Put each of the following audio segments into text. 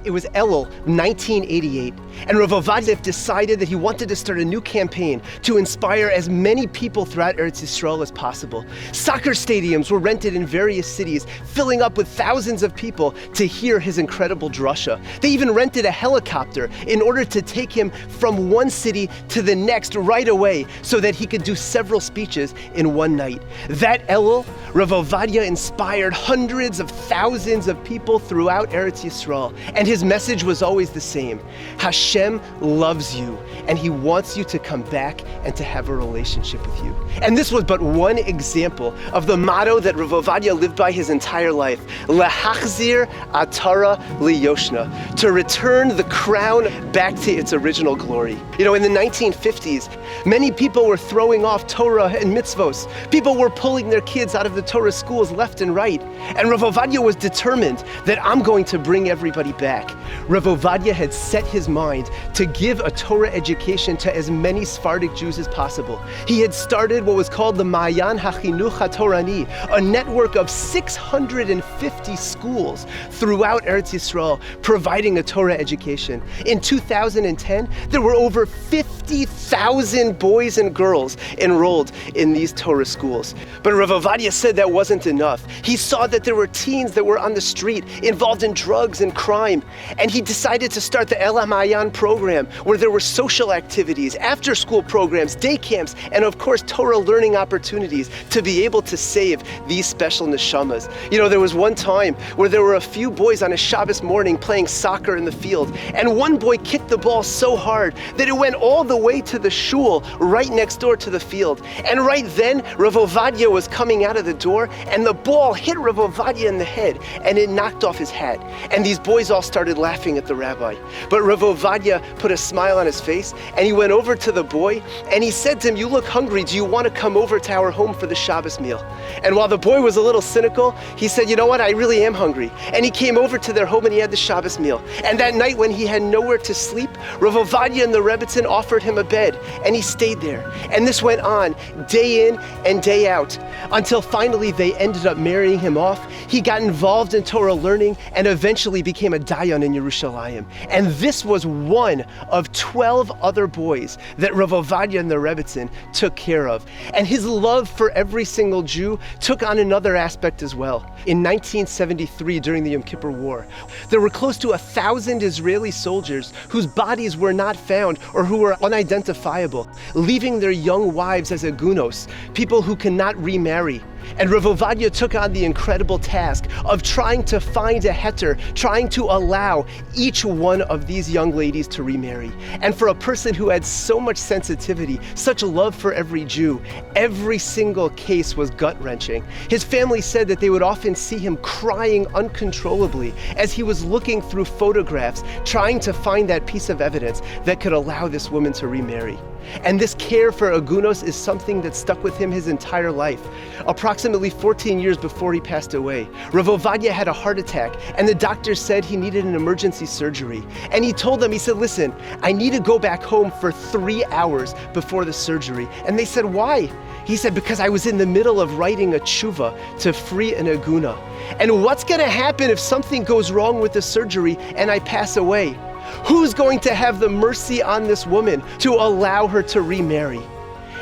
It was Elul, 1988, and Rav Ovadia decided that he wanted to start a new campaign to inspire as many people throughout Eretz Yisrael as possible. Soccer stadiums were rented in various cities, filling up with thousands of people to hear his incredible drasha. They even rented a helicopter in order to take him from one city to the next right away so that he could do several speeches in one night. That Elul, Rav Ovadia inspired hundreds of thousands of people throughout Eretz Yisrael, and his message was always the same. Hashem loves you, and he wants you to come back and to have a relationship with you. And this was but one example of the motto that Rav Ovadia lived by his entire life, Lehachzir Atara Liyoshna, to return the crown back to its original glory. You know, in the 1950s, many people were throwing off Torah and mitzvos. People were pulling their kids out of the Torah schools left and right. And Rav Ovadia was determined that I'm going to bring everybody back. Rav Ovadia had set his mind to give a Torah education to as many Sephardic Jews as possible. He had started what was called the Ma'ayan HaChinuch HaTorani, a network of 650 schools throughout Eretz Yisrael providing a Torah education. In 2010, there were over 50,000 boys and girls enrolled in these Torah schools. But Rav Ovadia said that wasn't enough. He saw that there were teens that were on the street involved in drugs and crime, and he decided to start the El HaMa'ayan program, where there were social activities, after-school programs, day camps, and of course Torah learning opportunities to be able to save these special neshamas. You know, there was one time where there were a few boys on a Shabbos morning playing soccer in the field, and one boy kicked the ball so hard that it went all the way to the shul right next door to the field. And right then, Rav Ovadia was coming out of the door, and the ball hit Rav Ovadia in the head, and it knocked off his hat. And these boys all started laughing at the rabbi. But Rav Ovadia put a smile on his face, and he went over to the boy, and he said to him, "You look hungry. Do you want to come over to our home for the Shabbos meal?" And while the boy was a little cynical, he said, "You know what? I really am hungry." And he came over to their home, and he had the Shabbos meal. And that night, when he had nowhere to sleep, Rav Ovadia and the Rebbetzin offered him a bed, and he stayed there. And this went on day in and day out until finally they ended up marrying him off. He got involved in Torah learning and eventually became a dayan in Yerushalayim. And this was one of 12 other boys that Rav Ovadia and the Rebbetzin took care of. And his love for every single Jew took on another aspect as well. In 1973, during the Yom Kippur War, there were close to 1,000 Israeli soldiers whose bodies were not found or who were unidentifiable, leaving their young wives as agunos, people who cannot remarry. And Rav Ovadia took on the incredible task of trying to find a heter, trying to allow each one of these young ladies to remarry. And for a person who had so much sensitivity, such love for every Jew, every single case was gut-wrenching. His family said that they would often see him crying uncontrollably as he was looking through photographs, trying to find that piece of evidence that could allow this woman to remarry. And this care for agunos is something that stuck with him his entire life. Approximately 14 years before he passed away, Rav Ovadia had a heart attack, and the doctor said he needed an emergency surgery. And he told them, he said, "Listen, I need to go back home for 3 hours before the surgery." And they said, "Why?" He said, "Because I was in the middle of writing a tshuva to free an aguna. And what's going to happen if something goes wrong with the surgery and I pass away? Who's going to have the mercy on this woman to allow her to remarry?"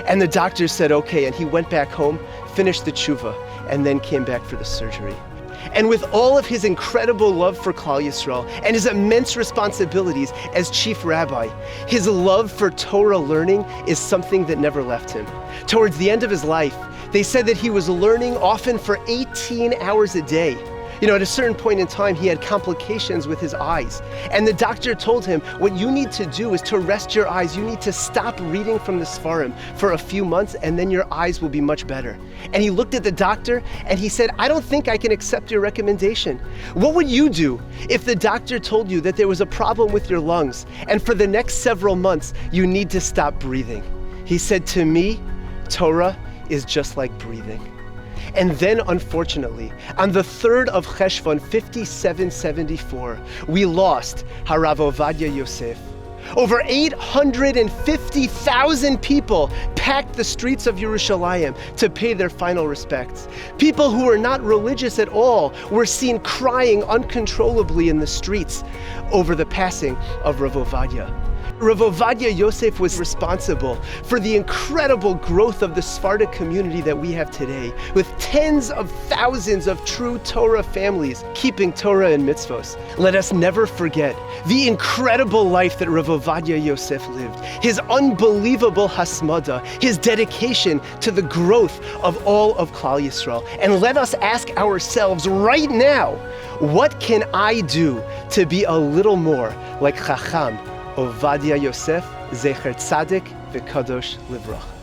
And the doctor said, okay, and he went back home, finished the tshuva, and then came back for the surgery. And with all of his incredible love for Klal Yisrael and his immense responsibilities as chief rabbi, his love for Torah learning is something that never left him. Towards the end of his life, they said that he was learning often for 18 hours a day. You know, at a certain point in time, he had complications with his eyes. And the doctor told him, what you need to do is to rest your eyes. You need to stop reading from the Sfarim for a few months, and then your eyes will be much better. And he looked at the doctor, and he said, "I don't think I can accept your recommendation. What would you do if the doctor told you that there was a problem with your lungs, and for the next several months, you need to stop breathing?" He said, "To me, Torah is just like breathing." And then, unfortunately, on the 3rd of Cheshvan, 5774, we lost Rav Ovadia Yosef. Over 850,000 people packed the streets of Yerushalayim to pay their final respects. People who were not religious at all were seen crying uncontrollably in the streets over the passing of Rav Ovadia. Rav Ovadia Yosef was responsible for the incredible growth of the Sephardic community that we have today, with tens of thousands of true Torah families keeping Torah and mitzvos. Let us never forget the incredible life that Rav Ovadia Yosef lived, his unbelievable hasmada, his dedication to the growth of all of Klal Yisrael. And let us ask ourselves right now, what can I do to be a little more like Chacham Ovadia Yosef, Zecher Tzadik V'Kadosh Livrach?